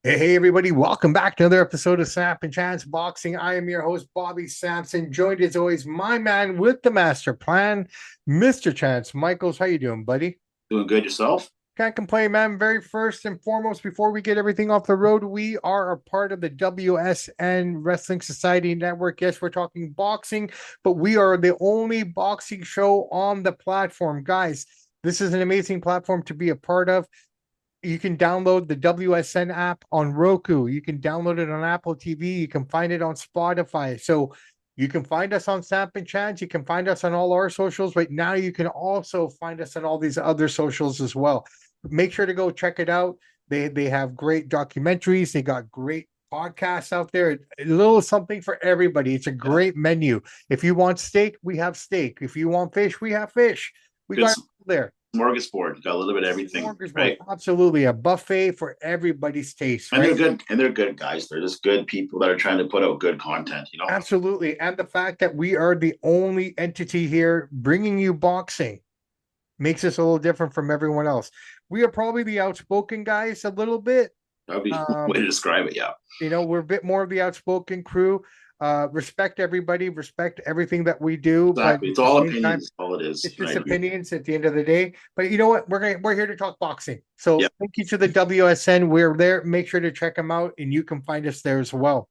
Hey, everybody, welcome back to another episode of Samp&Chance Boxing. I am your host, Bobby Sampson, joined as always, my man with the master plan, Mr. Chance Michaels. How you doing, buddy? Doing good yourself? Can't complain, man. Very first and foremost, before we get everything off the road, we are a part of the WSN Wrestling Society Network. Yes, we're talking boxing, but we are the only boxing show on the platform. Guys, this is an amazing platform to be a part of. You can download the WSN app on Roku. You can download it on Apple TV. You can find it on Spotify. So you can find us on Samp&Chance. You can find us on all our socials. Right now, you can also find us on all these other socials as well. Make sure to go check it out. They have great documentaries. They got great podcasts out there. A little something for everybody. It's a Yeah. great menu. If you want steak, we have steak. If you want fish, we have fish. We Good got it there. smorgasbord. Got a little bit of everything, Smorgasbord, right? absolutely a buffet for everybody's taste, And they're right? good, and they're good guys. They're just good people that are trying to put out good content. Absolutely. And the fact that we are the only entity here bringing you boxing makes us a little different from everyone else. We are probably the outspoken guys a little bit. That would be a way Um, to describe it. Yeah. we're a bit more of the outspoken crew. Respect everybody, respect everything that we do, but at Exactly. It's the all same time, opinions, is all it is. it's And I just agree. opinions at the end of the day. But you know what? We're here to talk boxing. Yeah. So thank you to the WSN. We're there. Make sure to check them out, and you can find us there as well.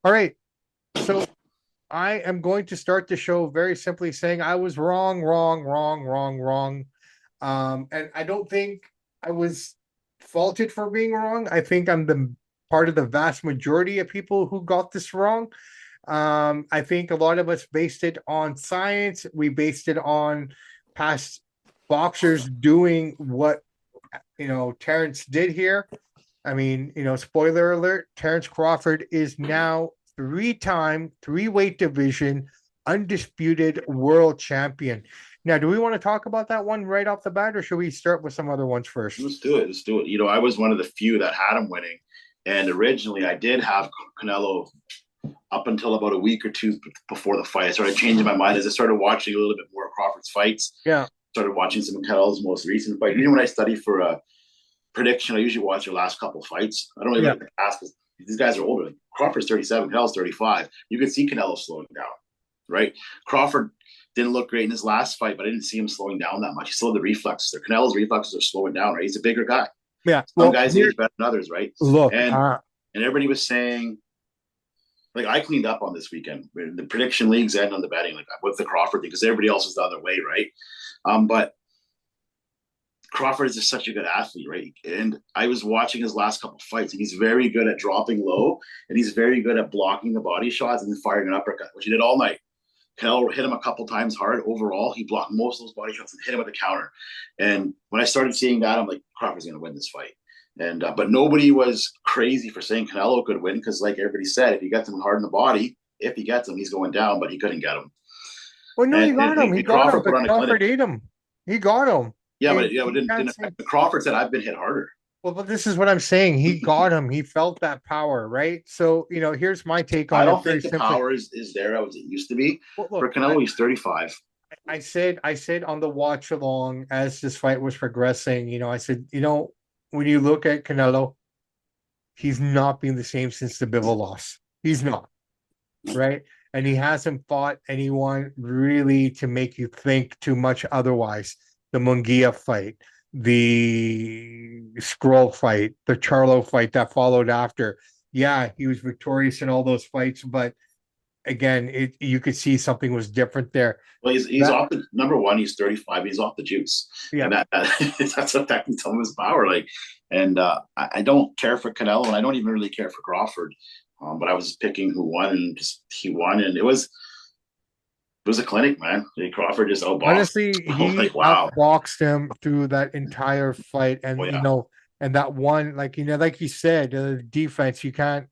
All right. So I am going to start the show very simply saying I was wrong, wrong, wrong, wrong, wrong. And I don't think I was faulted for being wrong. I think I'm the part of the vast majority of people who got this wrong. I think a lot of us based it on science. We based it on past boxers doing what Terence did here. I mean, spoiler alert, Terence Crawford is now three-time, three-weight division, undisputed world champion. Now, do we want to talk about that one right off the bat, or should we start with some other ones first? Let's do it. Let's do it. I was one of the few that had him winning, and originally I did have Canelo up until about a week or two before the fight. I started changing my mind as I started watching a little bit more of Crawford's fights. Yeah. Started watching some of Canelo's most recent fight. When I study for a prediction, I usually watch their last couple of fights. I don't really Yeah. like to ask because these guys are older. Like Crawford's 37, Canelo's 35. You can see Canelo slowing down, right? Crawford didn't look great in his last fight, but I didn't see him slowing down that much. He still had the reflexes there. Canelo's reflexes are slowing down, right? He's a bigger guy. Yeah. Some Well, guys here, age better than others, right? look, And and everybody was saying, like, I cleaned up on this weekend. The prediction leagues and on the betting, like with the Crawford thing, because everybody else is the other way, right? But Crawford is just such a good athlete, right? And I was watching his last couple of fights, and he's very good at dropping low, and he's very good at blocking the body shots and then firing an uppercut, which he did all night. Canelo hit him a couple times hard. Overall, he blocked most of those body shots and hit him with a counter. And when I started seeing that, I'm like, Crawford's going to win this fight. And but nobody was crazy for saying Canelo could win because, like everybody said, if he gets him hard in the body, if he gets him, he's going down. But he couldn't get him. well, no, he got him. He And got him, Crawford put but on a clinic. Crawford ate him. He got him. Yeah, And but yeah, it you didn't can't say, affect. Crawford said, "I've been hit harder." well, but this is what I'm saying. He got him. He felt that power, right? So, here's my take I on it don't very think the simply. power is there as it used to be. Well, For look, Canelo, he's 35. I said on the watch along as this fight was progressing, I said, when you look at Canelo, he's not been the same since the Bivol loss. He's not, right? And he hasn't fought anyone really to make you think too much otherwise. The Munguia fight, the Scroll fight, the Charlo fight that followed after. Yeah, he was victorious in all those fights, but again, you could see something was different there. Well, he's That off the number one. He's 35. He's off the juice, yeah, and that's affecting some of his power. Like, and I don't care for Canelo, and I don't even really care for Crawford. But I was picking who won, and just he won, and it was a clinic, man. Crawford just outboxed. honestly, I was he like, wow, outboxed him through that entire fight, oh and yeah, and that one, like you said, defense. You can't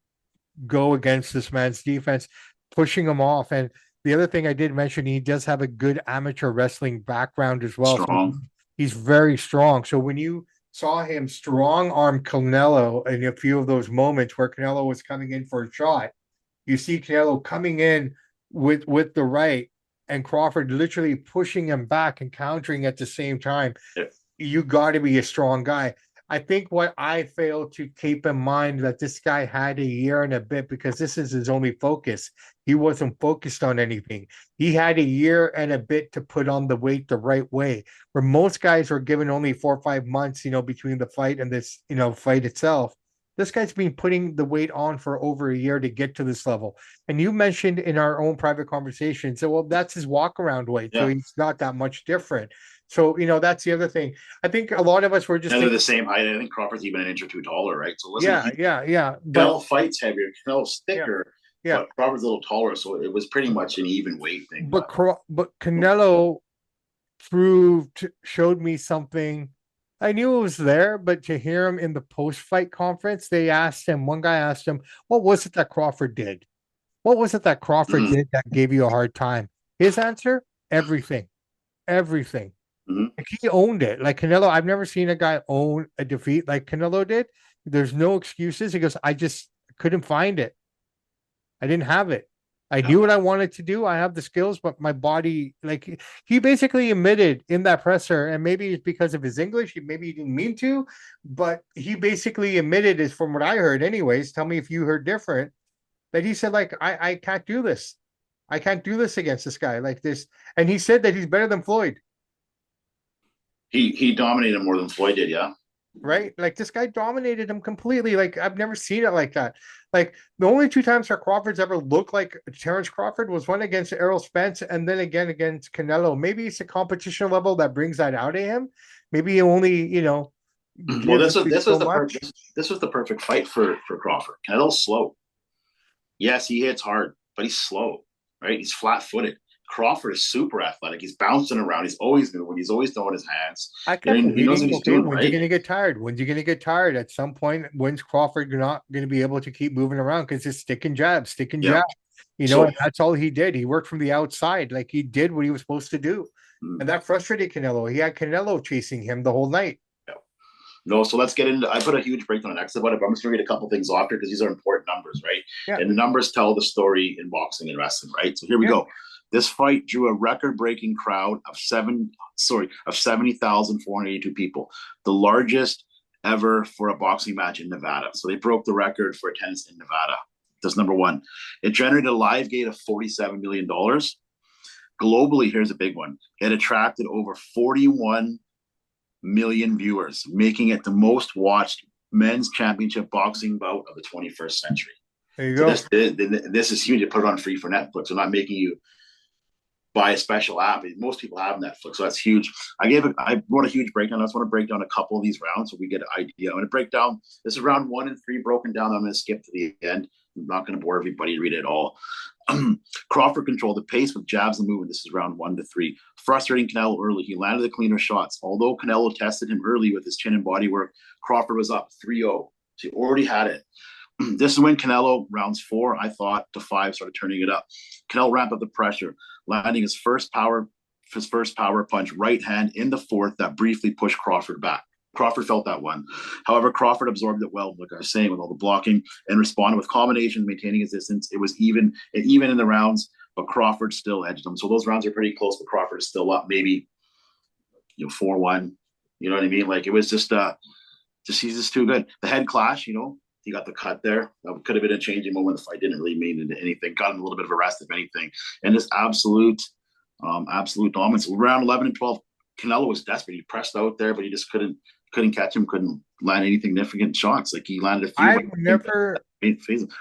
go against this man's defense, pushing him off. And the other thing I did mention, he does have a good amateur wrestling background as well. So strong. he's very strong. So when you saw him strong arm Canelo in a few of those moments where Canelo was coming in for a shot, you see Canelo coming in with the right and Crawford literally pushing him back and countering at the same time. Yeah. You got to be a strong guy. I think what I failed to keep in mind that this guy had a year and a bit because this is his only focus. He wasn't focused on anything. He had a year and a bit to put on the weight the right way. Where most guys were given only 4 or 5 months, between the fight and this, fight itself. This guy's been putting the weight on for over a year to get to this level. And you mentioned in our own private conversation, so well, that's his walk around weight. So Yeah. he's not that much different. So, that's the other thing. I think a lot of us were just And they're thinking, the same height. I think Crawford's even an inch or two taller, right? So it wasn't a yeah, huge. yeah, yeah. But Canelo fights heavier. Canelo's yeah, thicker, yeah. but Crawford's a little taller, so it was pretty much an even weight thing. But Canelo showed me something. I knew it was there, but to hear him in the post-fight conference, one guy asked him, what was it that Crawford did? What was it that Crawford Mhm, did that gave you a hard time? His answer, everything. Everything. mhm. Like he owned it. Like Canelo, I've never seen a guy own a defeat like Canelo did. There's no excuses. He goes, I just couldn't find it. I didn't have it. I Yeah. knew what I wanted to do. I have the skills, but my body, like he basically admitted in that presser, and maybe it's because of his English, maybe he didn't mean to, but he basically admitted, is from what I heard, anyways. Tell me if you heard different, that he said, like, I can't do this. I can't do this against this guy like this. And he said that he's better than Floyd. He dominated more than Floyd did, yeah. Right? Like this guy dominated him completely. Like I've never seen it like that. Like the only two times that Crawford's ever looked like Terence Crawford was one against Errol Spence and then again against Canelo. Maybe it's a competition level that brings that out of him. Maybe he only, Well, gives so much. this was the perfect fight for Crawford. Canelo's slow. Yes, he hits hard, but he's slow, right? He's flat footed. Crawford is super athletic. He's bouncing around. He's always moving. He's always throwing his hands. I kept And he knows waiting. what he's Okay, doing, when's he right? going to get tired? When's he going to get tired? At some point, when's Crawford not going to be able to keep moving around? Because it's stick and jab, stick and Yeah. jab. So And that's all he did. He worked from the outside. Like he did what he was supposed to do. mm, And that frustrated Canelo. He had Canelo chasing him the whole night. yeah. No, so let's get into. I put a huge breakdown on X about it, but I'm just going to read a couple things off here because these are important numbers, right? Yeah. And the numbers tell the story in boxing and wrestling, right? So here we Yeah. go. This fight drew a record-breaking crowd of 70,482 people, the largest ever for a boxing match in Nevada. So they broke the record for attendance in Nevada. That's number one. It generated a live gate of $47 million. Globally, here's a big one. It attracted over 41 million viewers, making it the most watched men's championship boxing bout of the 21st century. There you So go. this is huge. You put it on free for Netflix. I'm not making you buy a special app. Most people have Netflix, so that's huge. I wrote a huge breakdown. I just want to break down a couple of these rounds so we get an idea. I'm going to break down. This is round 1 and 3 broken down. I'm going to skip to the end. I'm not going to bore everybody to read it all. Crawford controlled the pace with jabs and movement. This is round 1 to 3. Frustrating Canelo early. He landed the cleaner shots. Although Canelo tested him early with his chin and body work, Crawford was up 3-0. So he already had it. This is when Canelo, rounds 4, I thought, to 5, started turning it up. Canelo ramped up the pressure, landing his first power punch right hand in the 4th that briefly pushed Crawford back. Crawford felt that one. However, Crawford absorbed it well, like I was saying, with all the blocking and responded with combinations, maintaining his distance. It was even in the rounds, but Crawford still edged him. So those rounds are pretty close, but Crawford is still up, maybe 4-1. You know what I mean? Like it was just he's just too good. The head clash, he got the cut there. That could have been a changing moment. The fight didn't really mean into anything. Got him a little bit of a rest, if anything. And this absolute dominance. Round 11 and 12, Canelo was desperate. He pressed out there, but he just couldn't catch him. Couldn't land any significant shots. Like he landed a few. I've never.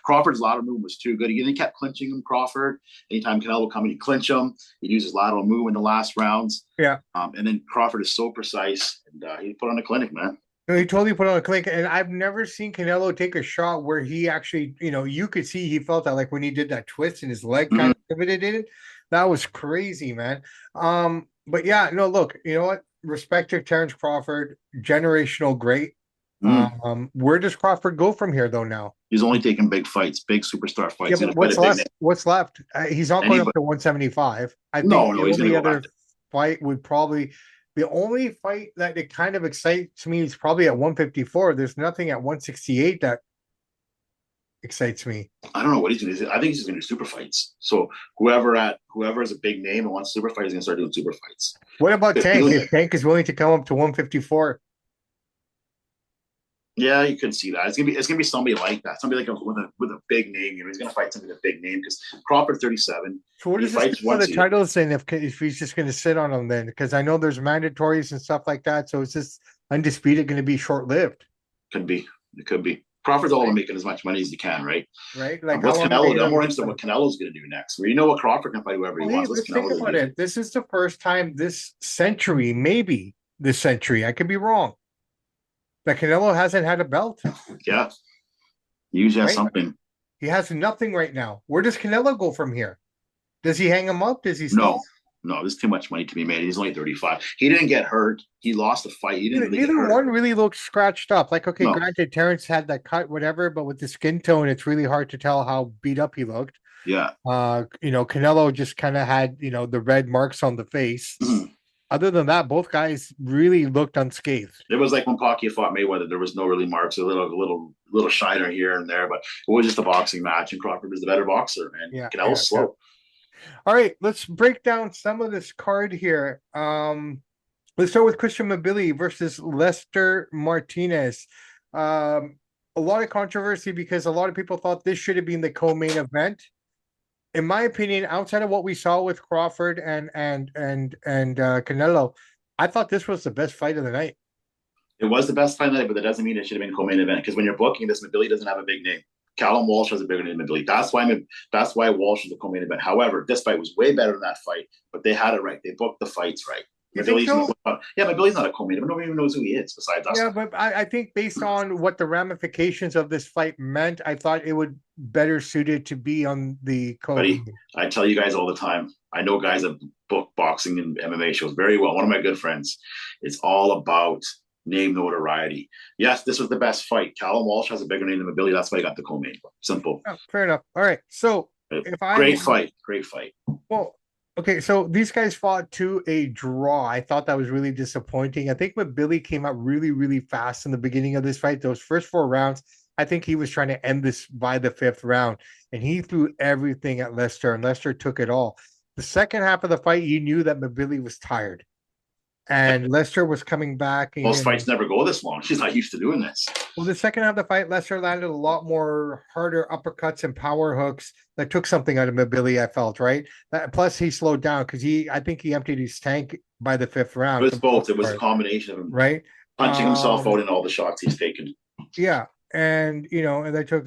Crawford's lateral movement was too good. He kept clinching him. Crawford. Anytime Canelo would come in, he'd clinch him. He'd use his lateral move in the last rounds. Yeah. And then Crawford is so precise, and he put on a clinic, man. No, he totally put on a clinic, and I've never seen Canelo take a shot where he actually, you could see he felt that, like when he did that twist and his leg kind of pivoted in it. That was crazy, man. But yeah, no, look, you know what? Respect to Terence Crawford, generational great. Where does Crawford go from here, though? Now he's only taking big fights, big superstar fights. yeah, but what's left? What's left? He's not going up to 175. I think no, the he's only going to go other back. fight would probably. The only fight that it kind of excites me is probably at 154. There's nothing at 168 that excites me. I don't know what he's going to do. I think he's just going to do super fights. So whoever is a big name and wants super fight is going to start doing super fights. What about Tank? If Tank is willing to come up to 154, Yeah, you could see that. It's gonna be somebody like that, somebody like with a big name. He's gonna fight somebody with a big name because Crawford 37. So what He does this do fights for the once a year. titles then if he's just going to sit on them then? Because I know there's mandatories and stuff like that. So is this undisputed going to be short lived? Could be. It could be. Crawford's all about Right? making as much money as he can, right? Right? Like how What's long are they Canelo? going I'm to more make interested in them? what Canelo's going to do next. Where you know what Crawford can fight whoever he Well, hey, wants. What's let's think Canelo going about to do? it. This is the first time this century, maybe this century, I could be wrong, that Canelo hasn't had a belt, Yeah, he usually has right? something. He has nothing right now. Where does Canelo go from here? Does he hang him up? Does he stall? No, no, there's too much money to be made. He's only 35. He didn't get hurt. He lost the fight. He didn't really get Neither hurt. one really looks scratched up. Like, okay, No, granted, Terrence had that cut, whatever, but with the skin tone, it's really hard to tell how beat up he looked. yeah. Canelo just kind of had, the red marks on the face. Mhm. Other than that, both guys really looked unscathed. It was like when Pacquiao fought Mayweather. There was no really marks, a little shiner here and there, but it was just a boxing match. And Crawford was the better boxer, and Yeah, yeah, Canelo's yeah. slow. All right, let's break down some of this card here. Let's start with Christian Mabili versus Lester Martinez. A lot of controversy because a lot of people thought this should have been the co-main event. In my opinion, outside of what we saw with Crawford and Canelo, I thought this was the best fight of the night. It was the best fight of the night, but that doesn't mean it should have been co-main event. Because when you're booking this, Mabili doesn't have a big name. Callum Walsh has a bigger name than Mabili. That's why Walsh is the co-main event. However, this fight was way better than that fight, but they had it right. They booked the fights right. You think so? Mabili's not a co-main event. Nobody even knows who he is besides us. Yeah, but I think based on what the ramifications of this fight meant, I thought it would better suited to be on the Buddy, co-main. I tell you guys all the time. I know guys that book boxing and MMA shows very well. One of my good friends. It's all about name notoriety. Yes, this was the best fight. Callum Walsh has a bigger name than Mabili. That's why he got the co-main. Simple. Oh, fair enough. All right. So if I Great fight. Great fight. well, okay, so these guys fought to a draw. I thought that was really disappointing. I think when Billy came out really, really fast in the beginning of this fight, those first 4 rounds, I think he was trying to end this by the 5th round, and he threw everything at Lester, and Lester took it all. The second half of the fight, you knew that Mabili was tired, and Lester was coming back. Most fights never go this long. She's not used to doing this. Well, the second half of the fight, Lester landed a lot more harder uppercuts and power hooks that took something out of Mabili, I felt, right? Plus, he slowed down because I think he emptied his tank by the 5th round. It was both. It was a combination of him right? punching himself out in all the shots he's taken. Yeah. And, and they took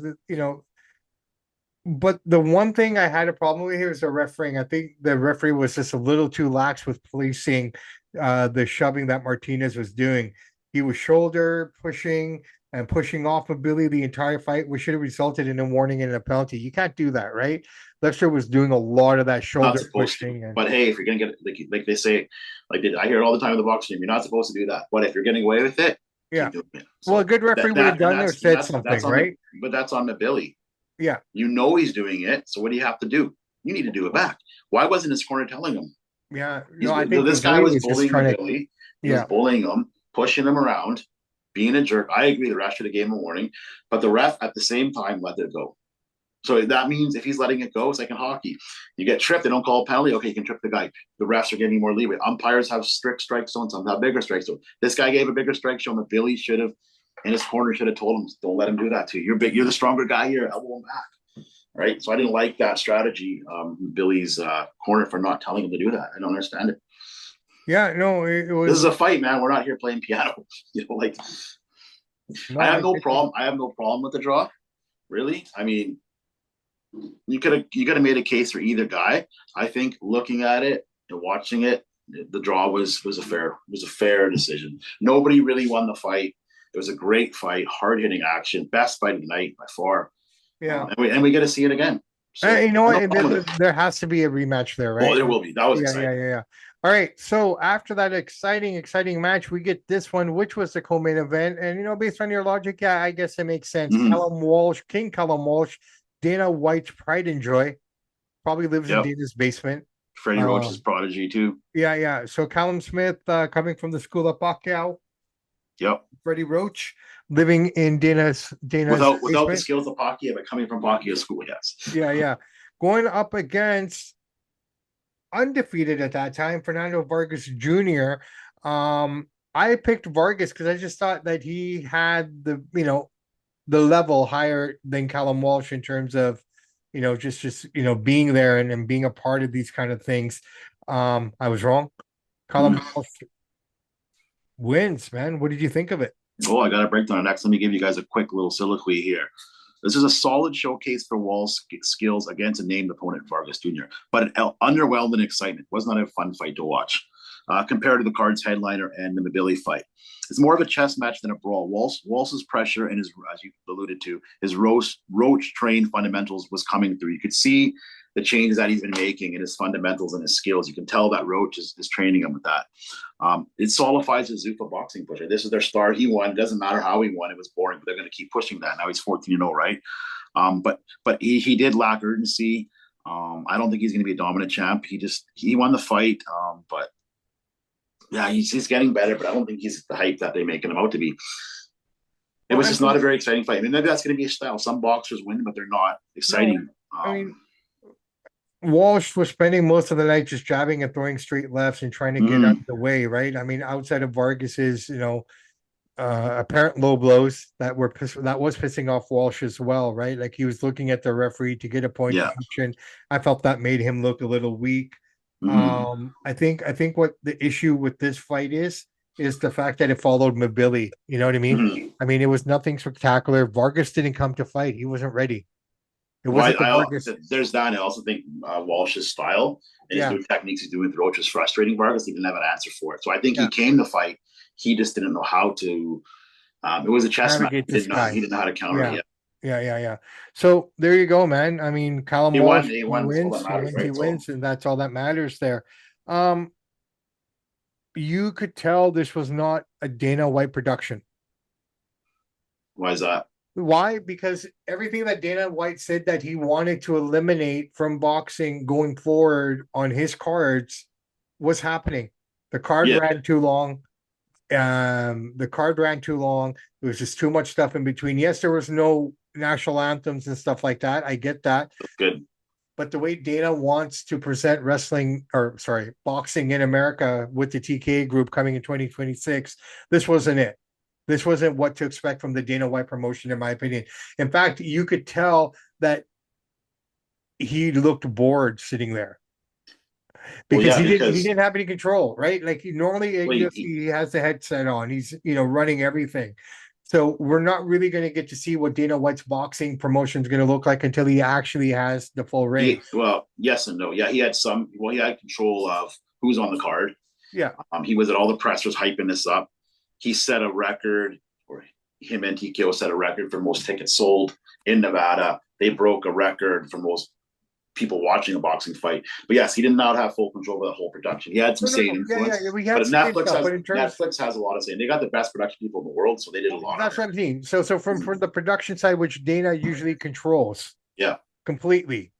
but the one thing I had a problem with here is the refereeing. I think the referee was just a little too lax with policing the shoving that Martinez was doing. He was shoulder pushing and pushing off of Billy the entire fight, which should have resulted in a warning and a penalty. You can't do that, right? Lester was doing a lot of that shoulder pushing. But hey, if you're gonna get like they say, I hear it all the time in the boxing, you're not supposed to do that. But if you're getting away with it, yeah. So well, a good referee would have done or said something, right? But that's on the Billy. Yeah. You know he's doing it. So what do you have to do? You need to do it back. Why wasn't his corner telling him? Yeah. No, I think this guy was bullying Billy. He was bullying him, pushing him around, being a jerk. I agree the ref should have gave him a warning, but the ref at the same time let it go. So that means if he's letting it go, it's like in hockey. You get tripped, they don't call a penalty. Okay, you can trip the guy. The refs are getting more leeway. Umpires have strict strike zones, some have bigger strike zones. This guy gave a bigger strike zone that Billy should have, and his corner should have told him, don't let him do that to you. You're big, you're the stronger guy here, elbow him back. Right? So I didn't like that strategy, Billy's corner for not telling him to do that. I don't understand it. Yeah, no, it was. This is a fight, man. We're not here playing piano. I have no problem. I have no problem with the draw. Really, I mean, you could have made a case for either guy. I think looking at it and watching it, the draw was a fair decision. Nobody really won the fight. It was a great fight, hard hitting action, best fight of the night by far. Yeah, and we get to see it again. So, you know what? There has to be a rematch there, right? Oh, there will be. That was exciting. Yeah. All right. So after that exciting match, we get this one, which was the co-main event. And based on your logic, yeah, I guess it makes sense. Mm-hmm. King Callum Walsh, Dana White's pride and joy, probably lives in Dana's basement. Freddie Roach's prodigy too. Yeah. So Callum Smith, coming from the school of Pacquiao. Yep. Freddie Roach living in Dana's without the skills of Pacquiao, but coming from Pacquiao school, yes. Yeah. Going up against undefeated at that time, Fernando Vargas Jr. I picked Vargas because I just thought that he had the level higher than Callum Walsh in terms of, just being there and being a part of these kind of things. I was wrong. Callum Mhm. Walsh wins, man. What did you think of it? Oh, I got a breakdown on next. Let me give you guys a quick little soliloquy here. This is a solid showcase for Wall's skills against a named opponent, Vargas Jr., but it underwhelmed in excitement. Was not a fun fight to watch compared to the card's headliner and the Mabili fight. It's more of a chess match than a brawl. Walsh's pressure and his, as you alluded to, his roach trained fundamentals was coming through. You could see the changes that he's been making in his fundamentals and his skills. You can tell that Roach is training him with that. It solidifies his Zuffa boxing push. This is their star. He won. It doesn't matter how he won. It was boring, but they're going to keep pushing that. Now he's 14-0, right? But he did lack urgency. I don't think he's going to be a dominant champ. He won the fight, but yeah, he's getting better. But I don't think he's the hype that they're making him out to be. It Well, was just not a very exciting fight. I mean, maybe that's going to be a style. Some boxers win, but they're not exciting. I mean, Walsh was spending most of the night just jabbing and throwing straight lefts and trying to get out of the way, right? I mean, outside of Vargas's, apparent low blows that was pissing off Walsh as well, right? Like he was looking at the referee to get a point yeah. deduction. I felt that made him look a little weak. Mm-hmm. I think what the issue with this fight is the fact that it followed Mabili. You know what I mean? Mm-hmm. I mean, it was nothing spectacular. Vargas didn't come to fight. He wasn't ready. It Well, wasn't the Vargas. there's that. And I also think Walsh's style and his Yeah, new techniques he's doing with Roach is frustrating Vargas. He didn't have an answer for it. So I think he yeah. came to fight. He just didn't know how to. It was a chess match. Navigate this He guy. didn't know how to counter it Yeah. yet. Yeah. So there you go, man. I mean, Callum He won. Walsh, He he won. That's all wins, that matters, he right? So wins, and that's all that matters there. Um, you could tell this was not a Dana White production. why is that? Why? Because everything that Dana White said that he wanted to eliminate from boxing going forward on his cards was happening. The card Yeah, ran too long. The card ran too long. There was just too much stuff in between. Yes, there was no national anthems and stuff like that. I get that. good. But the way Dana wants to present boxing in America with the TKA group coming in 2026, this wasn't it. This wasn't what to expect from the Dana White promotion, in my opinion. In fact, you could tell that he looked bored sitting there Well, because yeah, he didn't have any control, right? Like normally at well, UFC, he has the headset on. He's running everything. So we're not really going to get to see what Dana White's boxing promotion is going to look like until he actually has the full reign. well, yes and no. Yeah, he had some. Well, he had control of who's on the card. Yeah. He was at all the pressers hyping this up. He set a record, or him and TKO set a record for most tickets sold in Nevada. They broke a record for most people watching a boxing fight. But yes, he did not have full control of the whole production. He had some No. say and Yeah. influence. We But had some good stuff, but in terms Netflix has a lot of say. They got the best production people in the world, so they did a lot that's on what I'm saying. So from the production side, which Dana usually controls Yeah. completely,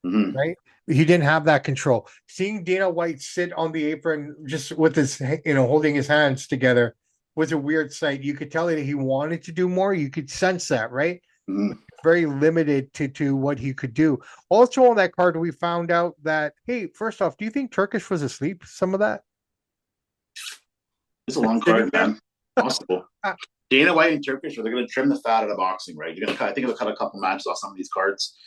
Mm-hmm. right? He didn't have that control. Seeing Dana White sit on the apron just with his, holding his hands together was a weird sight. You could tell that he wanted to do more. You could sense that, right? Mm-hmm. Very limited to what he could do. Also on that card, we found out that, hey, first off, do you think Turkish was asleep? Some of that It's a long sitting card, there. man. Possible. Dana White and Turkish, they're going to trim the fat out of boxing, right? You're going to cut. I think they'll cut a couple matches off some of these cards,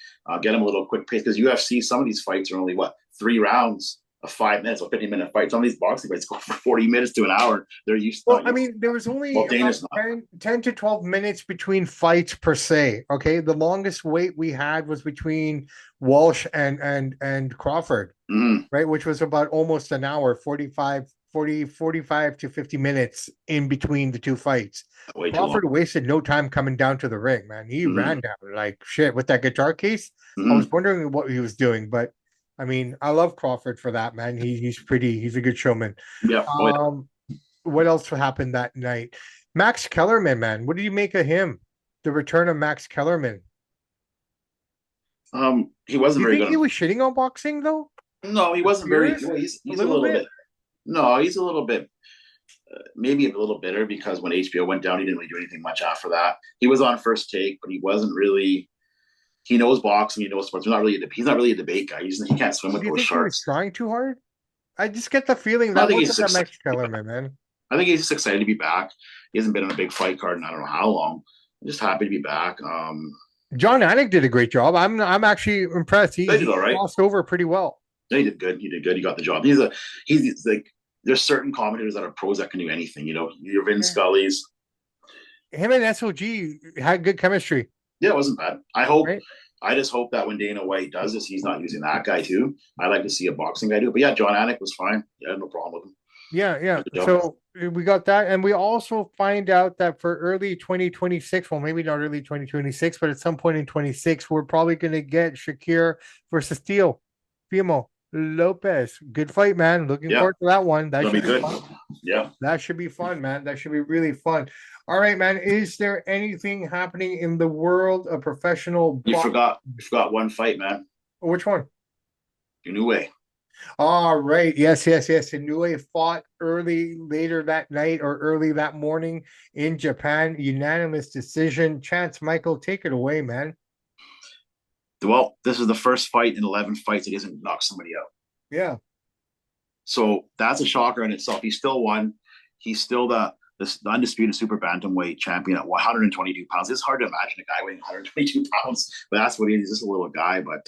get them a little quick pace because UFC. Some of these fights are only 3 rounds of 5 minutes, or 50-minute fights. Some of these boxing fights go for 40 minutes to an hour. They're used to. Well, I mean, there was only about Dana's not. 10 to 12 minutes between fights per se. Okay. The longest wait we had was between Walsh and Crawford, Mm-hmm. right? Which was about almost an hour, 45 to 50 minutes in between the two fights. Way too long. Crawford wasted no time coming down to the ring, man. He Mhm. ran down like shit with that guitar case. I Mhm. was wondering what he was doing, but I mean, I love Crawford for that, man. He's a good showman. Yeah. What else happened that night? Max Kellerman, man. What did you make of him? The return of Max Kellerman. He wasn't Do you very think good. he was shitting on boxing though? No, he wasn't very. Serious? Well, he's a little little bit? bit. No, he's a little bit. Maybe a little bitter because when HBO went down, he didn't really do anything much after that. He was on First Take, but he wasn't really. He knows boxing, he knows sports. He's not really a debate guy. He can't swim with Do you those think he was sharks. trying too hard? I just get the feeling I that think wasn't a Max Kellerman, man. I think he's just excited to be back. He hasn't been on a big fight card in I don't know how long. I'm just happy to be back. John Anik did a great job. I'm actually impressed. They He did all right. crossed over pretty well. He did good. He did good. He got the job. He's like there's certain commentators that are pros that can do anything. You know, your Vin Yeah. Scully's. Him and SOG had good chemistry, Yeah, it wasn't bad. right? I just hope that when Dana White does this, he's not using that guy too. I like to see a boxing guy do it. But yeah, John Anik was fine. Yeah, no problem with him. Yeah, yeah. Good job. So we got that, and we also find out that for early 2026, well, maybe not early 2026, but at some point in 26, we're probably going to get Shakir versus Fimo Lopez. Good fight, man. Looking Yeah, forward to that one. That that'll be should be good. fun. Yeah. That should be fun, man. That should be really fun. All right, man. Is there anything happening in the world of professional You forgot one fight, man. Which one? Your new way. All right. Yes, yes, yes. Inoue fought early later that night or early that morning in Japan. Unanimous decision. Chance, Michael, take it away, man. Well, this is the first fight in 11 fights that he hasn't knocked somebody out. Yeah. So that's a shocker in itself. He still won. He's still the undisputed super bantamweight champion at 122 pounds. It's hard to imagine a guy weighing 122 pounds, but that's what he is. He's just a little guy. But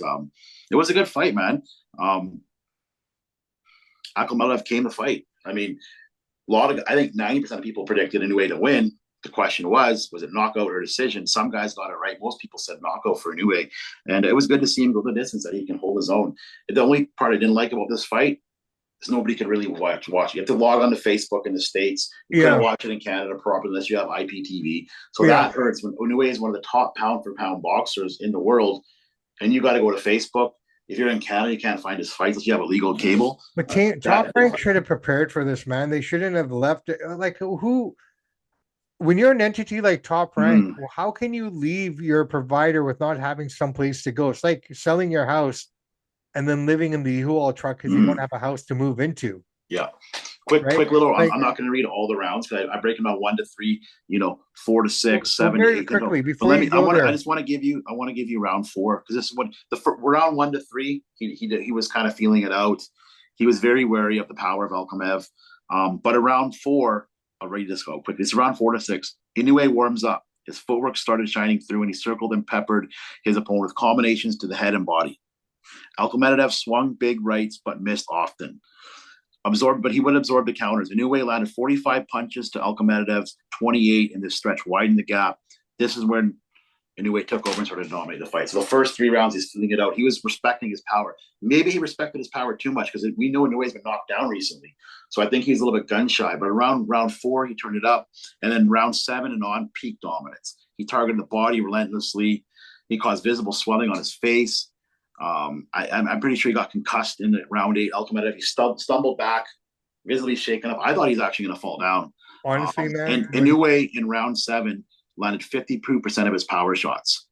it was a good fight, man. Akhmadov came to fight. I mean, I think 90% of people predicted Inoue to win. The question was it knockout or decision? Some guys got it right. Most people said knockout for Inoue. And it was good to see him go the distance, that he can hold his own. The only part I didn't like about this fight is nobody could really watch. You have to log on to Facebook in the States. You couldn't watch it in Canada properly unless you have IPTV. So that hurts. When Inoue is one of the top pound for pound boxers in the world, and you got to go to Facebook. If you're in Canada, you can't find his fights unless you have a legal cable. But Top Rank should have prepared for this, man. They shouldn't have left it. Like, who, when you're an entity like Top Rank, how can you leave your provider with not having some place to go? It's like selling your house and then living in the U-Haul truck because you don't have a house to move into. Yeah. Quick little. Like, I'm not going to read all the rounds because I break them out 1 to 3, 4 to 6, 7 to 8. Quickly before I just want to give you round 4 because this is what round 1 to 3. He was kind of feeling it out. He was very wary of the power of Alkamev. But around 4, I'll read this go quickly. It's around 4 to 6. Inoue warms up. His footwork started shining through, and he circled and peppered his opponent with combinations to the head and body. Alkamev swung big rights but missed often. But he would absorb the counters. Inoue landed 45 punches to Alkamedov's 28 in this stretch, widened the gap. This is when Inoue took over and started to dominate the fight. So the first 3 rounds, he's feeling it out. He was respecting his power. Maybe he respected his power too much because we know Inoue's been knocked down recently. So I think he's a little bit gun shy. But around round 4, he turned it up. And then round 7 and on, peak dominance. He targeted the body relentlessly. He caused visible swelling on his face. I'm pretty sure he got concussed in round 8. Alkamev, he stumbled back, visibly shaken up. I thought he's actually going to fall down. Honestly, man. And Inoue in round 7 landed 52% of his power shots.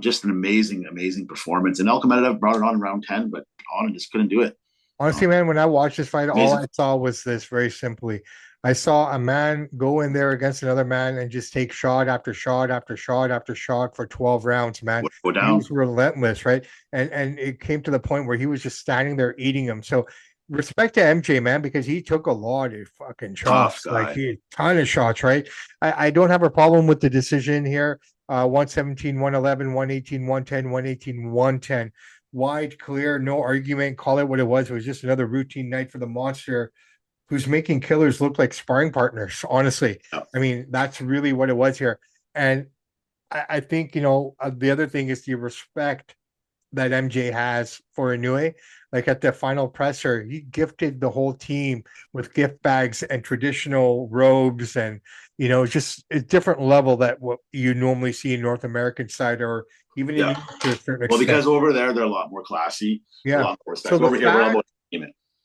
Just an amazing, amazing performance. And Alkamev brought it on in round 10, but on just couldn't do it. Honestly, man, when I watched this fight, all I saw was this very simply. I saw a man go in there against another man and just take shot after shot after shot after shot for 12 rounds, man. Go down. He was relentless, right? And it came to the point where he was just standing there eating them. So respect to MJ, man, because he took a lot of fucking shots. Like he ton of shots, right? I don't have a problem with the decision here. 117, 111, 118, 110, 118, 110. Wide, clear, no argument. Call it what it was. It was just another routine night for the monster, who's making killers look like sparring partners, honestly. I mean, that's really what it was here. And I think, the other thing is the respect that MJ has for Inoue. Like at the final presser, he gifted the whole team with gift bags and traditional robes and, just a different level that what you normally see in North American side or even in to a certain extent. Well, because over there, they're a lot more classy. Yeah. A lot more respect. So over here, we're all about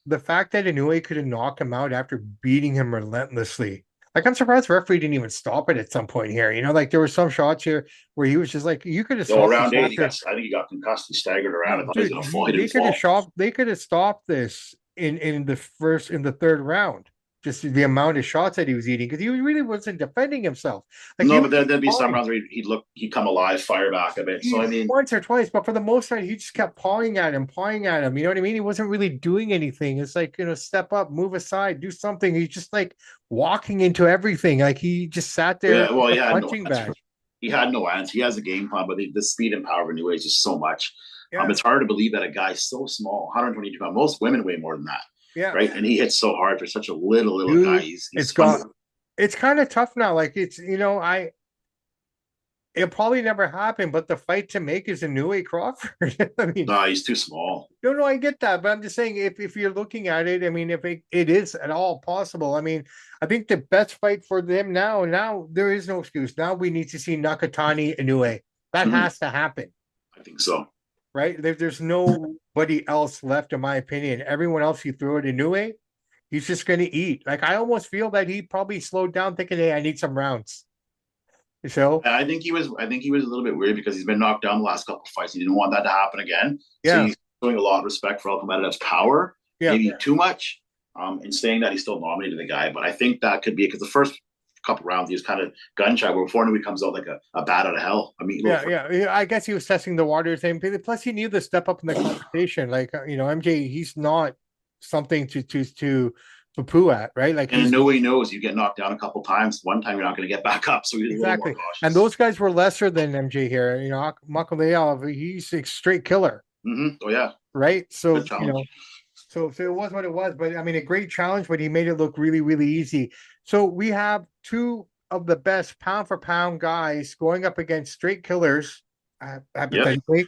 the fact that Inoue couldn't knock him out after beating him relentlessly. Like, I'm surprised the referee didn't even stop it at some point here. Like there were some shots here where he was just like, you could have stopped. Around 8, I think he got concussed. He staggered around. I thought he was going to fall. They could have stopped this in the third round. just the amount of shots that he was eating because he really wasn't defending himself. Like he No, was but there'd be some pawing. rounds where he'd come alive, fire back a bit. So I mean, Once or twice, but for the most part, he just kept pawing at him, pawing at him. You know what I mean? He wasn't really doing anything. It's like, step up, move aside, do something. He's just like walking into everything. Like he just sat there yeah, well, like he a had no punching answer. bag. He had no answer. He has a game plan, but the speed and power of New is just so much. Yeah, It's hard to believe that a guy so small, 122 pounds, most women weigh more than that, yeah. right? And he hits so hard for such a little guy. Dude, He's it's fun. got it's kind of tough now. Like it'll probably never happen, but the fight to make is a Inoue Crawford. I mean, No, he's too small. no, I get that, but I'm just saying if you're looking at it, I mean, if it is at all possible, I mean, I think the best fight for them now there is no excuse. Now we need to see Nakatani Inoue. That Mhm. has to happen, I think so. right? There's nobody else left, in my opinion. Everyone else you throw at Inoue, he's just going to eat. Like I almost feel that he probably slowed down, thinking, "Hey, I need some rounds." So I think he was. I think he was a little bit weird because he's been knocked down the last couple of fights. He didn't want that to happen again. So yeah, he's showing a lot of respect for Alcometa's power, yeah. maybe too much, and saying that he's still nominated the guy. But I think that could be because the first couple rounds he was kind of gun shy, but before he comes out like a bat out of hell. I mean, Yeah. I guess he was testing the waters, and plus he knew to step up in the conversation. Like MJ, he's not something to poo at, right? Like and he's nobody knows you get knocked down a couple times. One time you're not going to get back up, so he's a little more exactly. And cautious. those guys were lesser than MJ here. Makaleov, he's a straight killer, Oh yeah, right? good So challenge. so it was what it was. But I mean, a great challenge, but he made it look really, really easy. So we have two of the best pound for pound guys going up against straight killers, Yep, hypothetically,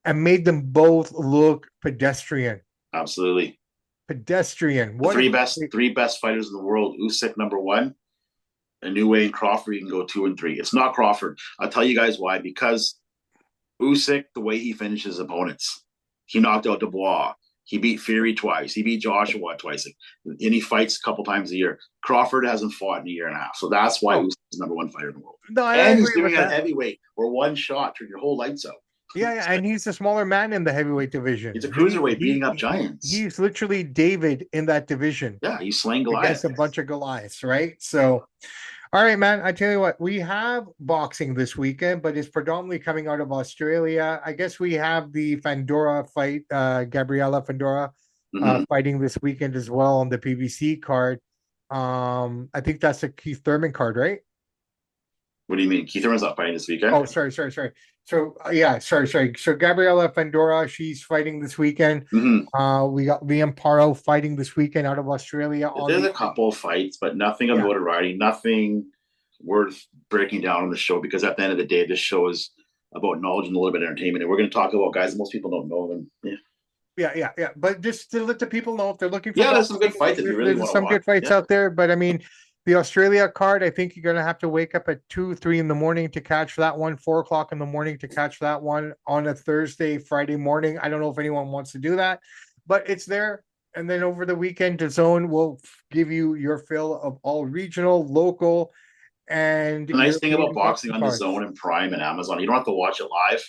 and made them both look pedestrian. absolutely. Pedestrian. The What a three best fighters in the world. Usyk number 1, a new way in Crawford, you can go 2 and 3. It's not Crawford. I'll tell you guys why. Because Usyk, the way he finishes opponents, he knocked out Dubois. He beat Fury twice. He beat Joshua twice. And he fights a couple times a year. Crawford hasn't fought in a year and a half. So that's why oh Usyk is number 1 fighter in the world. no, I And he's agree doing with it at that. heavyweight where one shot turned your whole lights out. Yeah, and he's the smaller man in the heavyweight division. He's a cruiserweight beating up giants. He's literally David in that division Yeah, he's slaying against Goliath. a bunch of Goliaths, right? So all right, man. I tell you what, we have boxing this weekend, but it's predominantly coming out of Australia. I guess we have the Fandora fight, Gabriela Fandora fighting this weekend as well on the PBC card. I think that's a Keith Thurman card, right? What do you mean? Keith Thurman's not fighting this weekend? Oh, sorry. So yeah, sorry. So Gabriela Fandora, she's fighting this weekend. Mm-hmm. We got Liam Paro fighting this weekend out of Australia. There's a couple of fights, but nothing of yeah. notoriety, nothing worth breaking down on the show because at the end of the day, this show is about knowledge and a little bit of entertainment. And we're going to talk about guys that most people don't know. Them. Yeah. But just to let the people know if they're looking for there's some good fights if you really want to some watch. good fights out there. But I mean, the Australia card, I think you're going to have to wake up at 2, 3 in the morning to catch that one, 4 o'clock in the morning to catch that one on a Thursday, Friday morning. I don't know if anyone wants to do that, but it's there. And then over the weekend, DAZN will give you your fill of all regional, local, and the nice thing about European boxing on cards. DAZN and Prime and Amazon, you don't have to watch it live.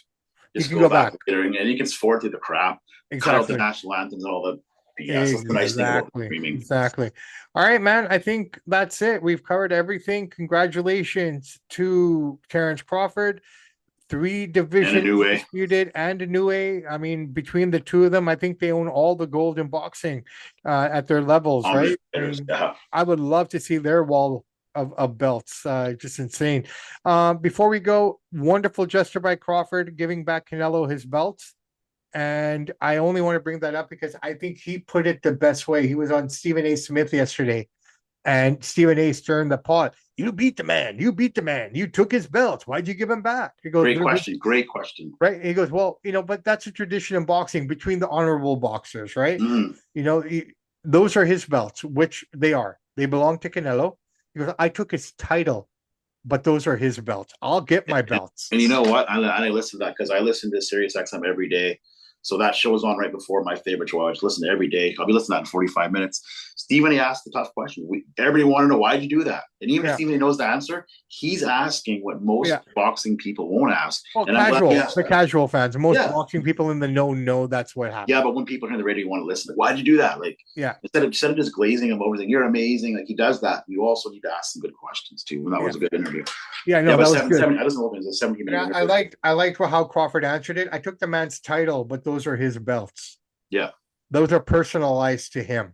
You Just can go back. later and you can sort through the crap, cut out the national anthems and all the BS. That's the nice thing about streaming. Exactly. All right, man. I think that's it. We've covered everything. Congratulations to Terence Crawford. 3 divisions disputed and Inoue. I mean, between the two of them, I think they own all the gold in boxing at their levels, right? I would love to see their wall of belts. Just insane. Before we go, wonderful gesture by Crawford giving back Canelo his belts. And I only want to bring that up because I think he put it the best way. He was on Stephen A. Smith yesterday, and Stephen A. stirring the pot. You beat the man. You beat the man. You took his belts. Why'd you give him back? He goes, Great question. Right. He goes, well, but that's a tradition in boxing between the honorable boxers, right? Those are his belts, which they are. They belong to Canelo. He goes, I took his title, but those are his belts. I'll get my belts. And you know what? I listen to that because I listen to Sirius XM every day. So that show is on right before my favorite show. I just listen to every day. I'll be listening to that in 45 minutes. Stephen, he asked the tough question. Everybody want to know, why'd you do that? And even if Yeah. Stephen knows the answer, he's asking what most boxing people won't ask. Well, And I'm glad he casual, asked the that. casual fans, most Yeah. boxing people in the know that's what happened. Yeah, but when people hear the radio, you want to listen. Like, why'd you do that? Like, yeah, instead of just glazing him over, saying you're amazing, like he does that. You also need to ask some good questions too. And that was a good interview. Yeah, no, that was good. I don't know if it was a 17-minute. I liked how Crawford answered it. I took the man's title, but those are his belts. Yeah, those are personalized to him.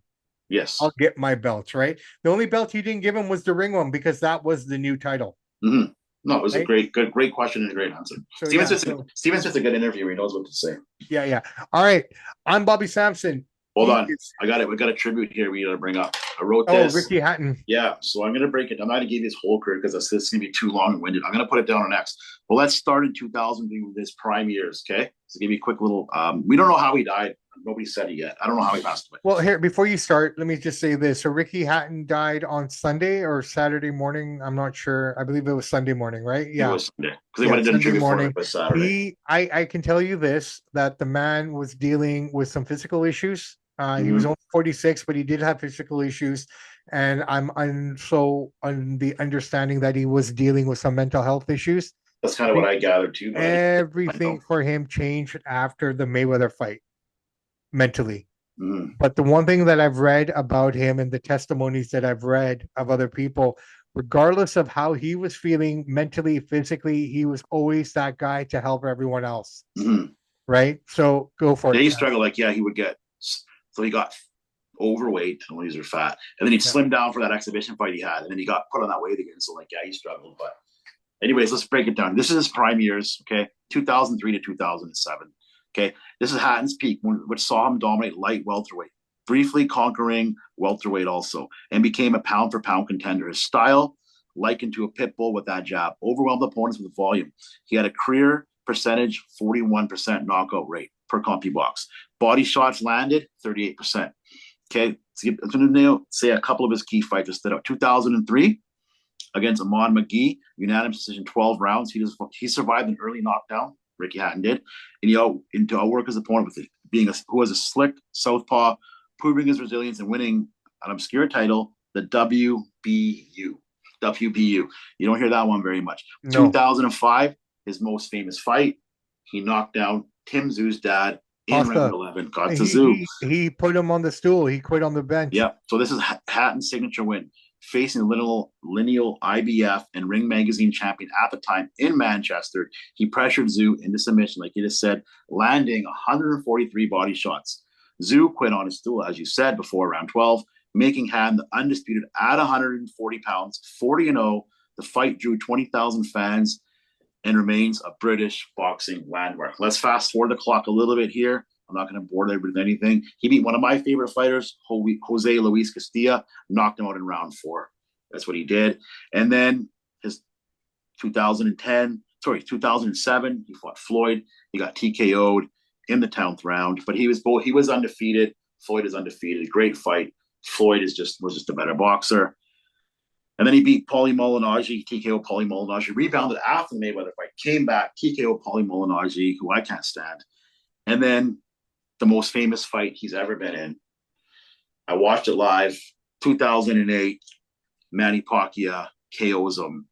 Yes, I'll get my belts, right? The only belt he didn't give him was the ring one because that was the new title. Mm-hmm. No, it was a great question and a great answer. So, Steven Smith's a good interviewer. He knows what to say. Yeah. All right. I'm Bobby Sampson. Hold on. We got a tribute here we got to bring up. I wrote this. Oh, Ricky Hatton. Yeah. So I'm going to break it. I'm not going to give you his whole career because this is going to be too long-winded. I'm going to put it down on X. Well, let's start in 2000 with his prime years, okay? So give you a quick little, we don't know how he died. Nobody said it yet. I don't know how he passed away. Well, here, before you start, let me just say this. So Ricky Hatton died on Sunday or Saturday morning. I'm not sure. I believe it was Sunday morning, right? Yeah. It was Sunday. Because they would have done a tribute morning. For Saturday. I can tell you this, that the man was dealing with some physical issues. He was only 46, but he did have physical issues. And I'm so on the understanding that he was dealing with some mental health issues. That's kind of what I gathered too. Everything for him changed after the Mayweather fight. Mentally. But the one thing that I've read about him and the testimonies that I've read of other people, regardless of how he was feeling mentally, physically, he was always that guy to help everyone else. Right? So go for it. He struggled. He would get, so he got overweight and when he was fat. And then he'd slim down for that exhibition fight he had. And then he got put on that weight again. So he struggled. But anyways, let's break it down. This is his prime years, okay? 2003 to 2007. Okay, this is Hatton's peak, which saw him dominate light welterweight, briefly conquering welterweight also, and became a pound-for-pound contender. His style, likened to a pit bull with that jab, overwhelmed opponents with volume. He had a career percentage 41% knockout rate per CompuBox. Body shots landed 38%. Okay, so I'm going to say a couple of his key fights that stood out. 2003 against Ahmad McGee, unanimous decision, 12 rounds. He survived an early knockdown. Ricky Hatton did, and to outwork his opponent with it, who was a slick southpaw, proving his resilience and winning an obscure title, the WBU. You don't hear that one very much. No. 2005, his most famous fight, he knocked down Tim Tszew's dad in round 11. Got to Tszyu. He put him on the stool. He quit on the bench. Yeah. So this is Hatton's signature win. Facing lineal IBF and Ring Magazine champion at the time in Manchester, he pressured Tszyu into submission, like you just said, landing 143 body shots. Tszyu quit on his stool, as you said, before round 12, making Hatton the undisputed at 140 pounds, 40-0. The fight drew 20,000 fans and remains a British boxing landmark. Let's fast forward the clock a little bit here. I'm not going to bore everybody with anything. He beat one of my favorite fighters, Jose Luis Castilla, knocked him out in round 4. That's what he did. And then his 2007, he fought Floyd. He got TKO'd in the 10th round, but he was undefeated. Floyd is undefeated. Great fight. Floyd was just a better boxer. And then he beat Paulie Malignaggi, TKO Paulie Malignaggi, rebounded after the Mayweather fight, came back, TKO Paulie Malignaggi, who I can't stand. And then the most famous fight he's ever been in. I watched it live, 2008, Manny Pacquiao KOs him.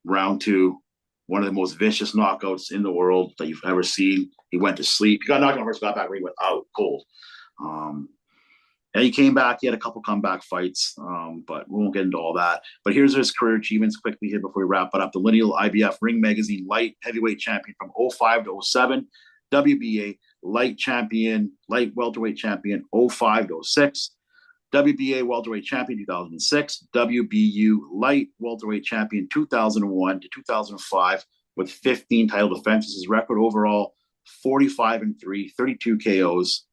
Round 2, one of the most vicious knockouts in the world that you've ever seen. He went to sleep. He got knocked out first, got back, he went out cold. And he came back. He had a couple comeback fights, but we won't get into all that. But here's his career achievements quickly here before we wrap it up. The lineal IBF Ring Magazine light heavyweight champion from 05 to 07. WBA light welterweight champion 05 to 06. WBA welterweight champion 2006. WBU light welterweight champion 2001 to 2005 with 15 title defenses. His record overall 45-3, 32 KOs.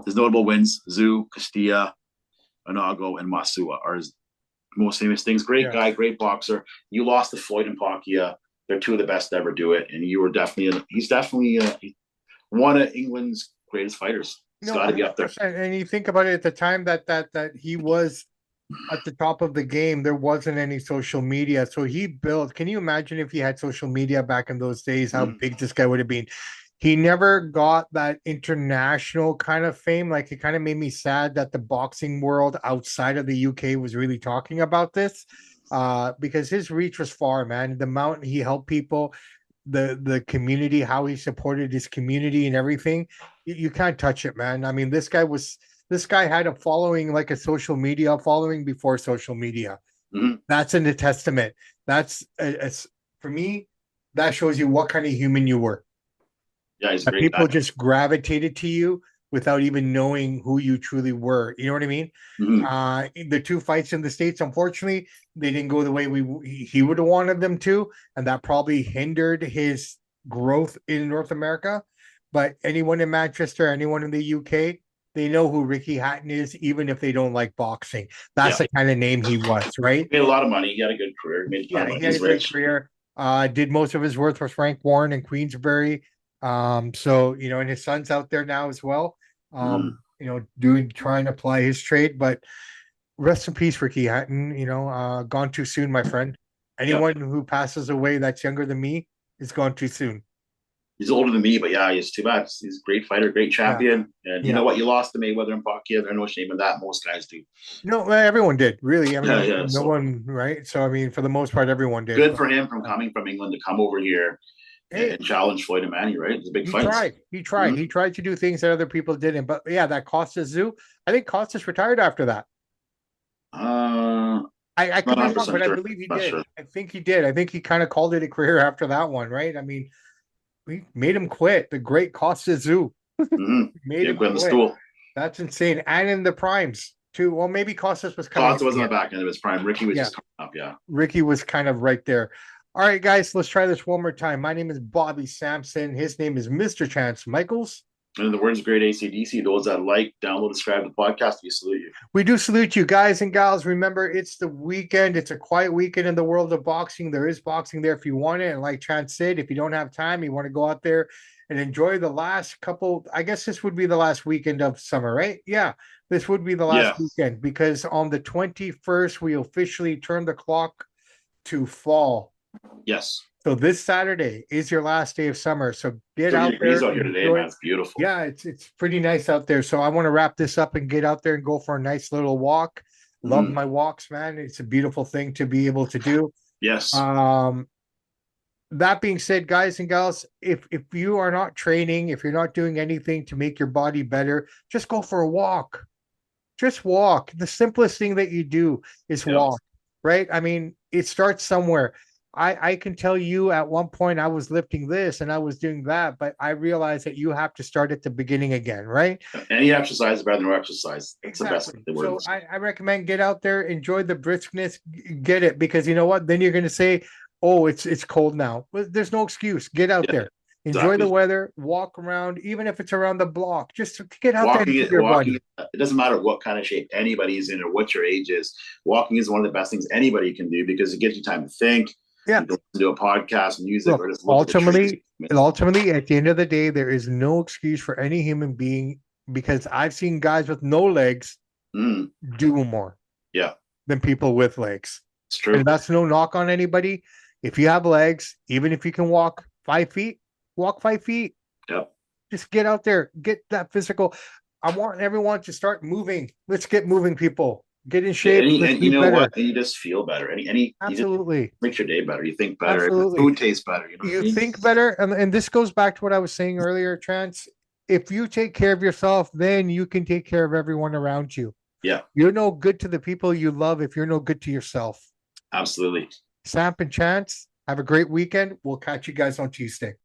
His notable wins, Tszyu, Castilla, Inago, and Masua are his most famous things. Great guy, great boxer. You lost to Floyd and Pacquiao. They're two of the best to ever do it. And he's definitely one of England's greatest fighters. He's got to be up there. And you think about it, at the time that he was at the top of the game, there wasn't any social media. So he built, can you imagine if he had social media back in those days, how big this guy would have been? he never got that international kind of fame. Like, it kind of made me sad that the boxing world outside of the UK was really talking about this, because his reach was far, man. The amount he helped people, the community, how he supported his community and everything. You can't touch it, man. I mean, this guy had a following, like a social media following before social media. Mhm. That's in the testament. That's for me, that shows you what kind of human you were. Yeah, he's a That great people guy. just gravitated to you without even knowing who you truly were. You know what I mean? Mhm. The two fights in the States, unfortunately, they didn't go the way he would have wanted them to, and that probably hindered his growth in North America. But anyone in Manchester, anyone in the UK, they know who Ricky Hatton is, even if they don't like boxing. That's Yeah, the kind of name he was, right? made a lot of money. He had a good career. Made a ton of Yeah, money. he had a He's great rich. career. Did most of his work for Frank Warren and Queensbury. So and his son's out there now as well. Mhm. Trying to apply his trade. But rest in peace, Ricky Hatton. Gone too soon, my friend. Yeah, Anyone who passes away that's younger than me is gone too soon. he's older than me, but yeah, he's too bad. He's a great fighter, great Yeah, champion. And you yeah. know what? You lost to Mayweather and Pacquiao. There's no shame in that. Most guys do. No, everyone did, really. I Yeah, mean, yeah. no So one, right? So, I mean, for the most part, everyone did. good But for him from uh, coming from England to come over here hey, and challenge Floyd and Manny. Right? It's big he fights. tried. He tried. Mhm. He tried to do things that other people didn't. But yeah, that Costas Zoo. I think Costas retired after that. Uh, I not could be wrong, 100% but I sure. believe he Not did. sure. I think he did. I think he kind of called it a career after that one, right? I mean, we made him quit. The great Costas Zoo made Yeah, him quit on the quit. stool. That's insane. And in the primes too. Well, maybe Costas was coming Costa at was the on the end. back end of his prime. Ricky was Yeah, just coming up. Yeah. Ricky was kind of right there. All right, guys, let's try this one more time. My name is Bobby Sampson. His name is Mr. Chance Michaels. And in the words of great ACDC, those that like, download, subscribe to the podcast, we salute you. We do salute you, guys and gals. Remember, it's the weekend. It's a quiet weekend in the world of boxing. There is boxing there if you want it. And like Chance said, if you don't have time, you want to go out there and enjoy the last couple. I guess this would be the last weekend of summer, right? Yeah, this would be the last Yeah. weekend because on the 21st, we officially turn the clock to fall. Yes. So this Saturday is your last day of summer. So get 30 out there degrees out here and today, enjoy man. it. It's beautiful. Yeah, it's pretty nice out there. So I want to wrap this up and get out there and go for a nice little walk. Love Mm. my walks, man. It's a beautiful thing to be able to do. Yes. Um, that being said, guys and gals, if you are not training, if you're not doing anything to make your body better, just go for a walk. Just walk. The simplest thing that you do is Yeah. walk, right? I mean, it starts somewhere. I can tell you at one point I was lifting this and I was doing that, but I realized that you have to start at the beginning again, right? Any exercise is better than no exercise. That's the best Exactly. the So words. I recommend get out there, enjoy the briskness, get it, because you know what? Then you're going to say, "Oh, it's cold now." Well, there's no excuse. Get out Yeah, there, enjoy the exactly. weather, walk around, even if it's around the block. Just to get out there and Walking, move your walking. body. It doesn't matter what kind of shape anybody's in or what your age is. Walking is one of the best things anybody can do because it gives you time to think. Yeah. You can listen to a podcast, music, or Look, just look at the trees. ultimately, at the end of the day, there is no excuse for any human being because I've seen guys with no legs Mm, do more yeah, than people with legs. it's And true. that's no knock on anybody. If you have legs, even if you can walk 5 feet, walk 5 feet. Yep. Just get out there, get that physical. I want everyone to start moving. Let's get moving, people. Get in shape. Let's And you be know what? better. And you just feel better. You just Absolutely. makes your day better. You think better. The Absolutely. food tastes better. You know what I You mean? think better. And this goes back to what I was saying earlier, Trans. If you take care of yourself, then you can take care of everyone around you. Yeah, You're no good to the people you love if you're no good to yourself. absolutely. Samp and Chance, have a great weekend. We'll catch you guys on Tuesday.